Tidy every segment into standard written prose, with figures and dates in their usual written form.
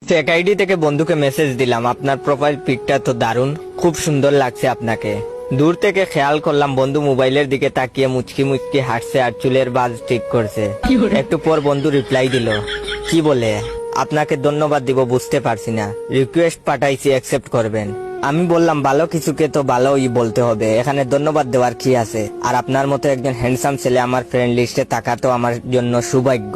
Fake ID থেকে বন্ধুকে message দিলাম, আপনার প্রোফাইল পিকটা তো দারুণ, খুব সুন্দর লাগছে আপনাকে। দূর থেকে খেয়াল করলাম বন্ধু মোবাইলের দিকে তাকিয়ে মুচকি মুচকি হাসছে আর চুলের বাজ ঠিক করছে। একটু পর বন্ধু রিপ্লাই দিল, কি বলে আপনাকে ধন্যবাদ দিব বুঝতে পারছি না, রিকোয়েস্ট পাঠাইছি অ্যাকসেপ্ট করবেন। আমি বললাম ভালো কিছুকে তো ভালোই বলতে হবে, এখানে ধন্যবাদ দেওয়ার কি আছে, আর আপনার মতো একজন হ্যান্ডসাম ছেলে আমার ফ্রেন্ড লিস্টে থাকা তো আমার জন্য সৌভাগ্য।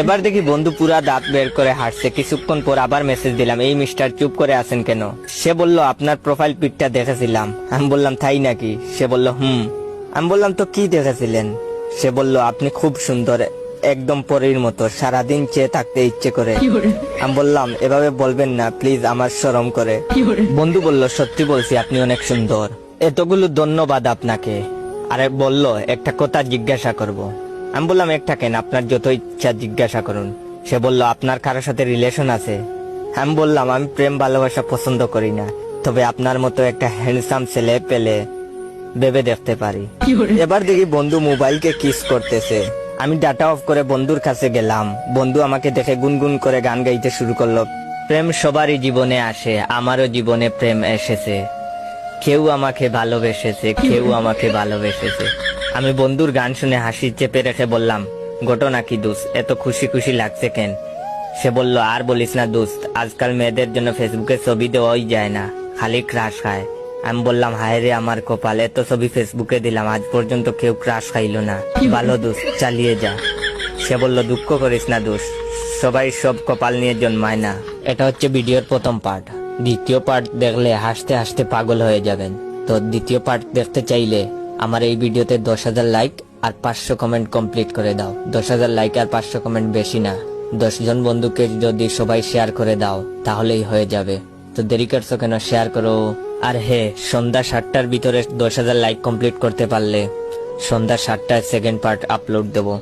এবার দেখি বন্ধু পুরা দাঁত বের করে হাসছে। কিছুক্ষণ পর আবার মেসেজ দিলাম, এই মিস্টার চুপ করে আছেন কেন? সে বলল আপনার প্রোফাইল পিকটা দেখেছিলাম। আমি বললাম তাই নাকি? সে বলল আমি বললাম তো কি দেখেছিলেন? সে বলল আপনি খুব সুন্দর, একদম পরীর মতো, সারাদিন চেয়ে থাকতে ইচ্ছে করে। আমি বললাম এভাবে বলবেন না প্লিজ, আমার শরম করে। বন্ধু বলল সত্যি বলছি আপনি অনেক সুন্দর। এতগুলো ধন্যবাদ আপনাকে। আরে বলল একটা কথা জিজ্ঞাসা করব। আমি বললাম একটা কেন, আপনার যত ইচ্ছা জিজ্ঞাসা করুন। সে বলল আপনার কারোর সাথে রিলেশন আছে? আমি বললাম আমি প্রেম ভালোবাসা পছন্দ করি না, তবে আপনার মতো একটা হ্যান্ডসাম ছেলে পেলে ভেবে দেখতে পারি। এবার দেখি বন্ধু মোবাইলকে কিস করতেছে। আমি ডাটা অফ করে বন্ধুর কাছে গেলাম। বন্ধু আমাকে দেখে গুনগুন করে গান গাইতে শুরু করলো, প্রেম সবারই জীবনে আসে, আমারও জীবনে প্রেম এসেছে, কেউ আমাকে ভালোবেসেছে, কেউ আমাকে ভালোবেসেছে। আমি বন্ধুর গান শুনে হাসি চেপে রেখে বললাম, ঘটনা কি দোস্ত, এত খুশি খুশি লাগছে কেন? সে বলল আর বলিস না দোস্ত, আজকাল মেয়েদের জন্য ফেসবুকে ছবি দেওয়াই যায় না, খালি ক্রাশ খায়। আমি বললাম হায় রে আমার কপাল, এত ছবি ফেসবুকে দিলাম, আজ পর্যন্ত কেউ ক্রাশ খাইলো না। ভালো দোস্ত, চালিয়ে যা। সে বলল দুঃখ করিস না দোস্ত, সবাই সব কপাল নিয়ে জন্মায় না। এটা হচ্ছে ভিডিওর প্রথম পার্ট। দ্বিতীয় পার্ট দেখলে হাসতে হাসতে পাগল হয়ে যাবেন। তো দ্বিতীয় পার্ট দেখতে চাইলে আমার এই ভিডিওতে 10,000 লাইক আর 500 কমেন্ট কমপ্লিট করে দাও। 10,000 লাইক আর 500 কমেন্ট বেশি না, 10 জন বন্ধুকে যদি সবাই শেয়ার করে দাও তাহলেই হয়ে যাবে। তো দেরি করছো কেন, শেয়ার করো। আর হ্যাঁ, সন্ধ্যা 7টার ভিতরে 10,000 লাইক কমপ্লিট করতে পারলে সন্ধ্যা 7টায় সেকেন্ড পার্ট আপলোড দেবো।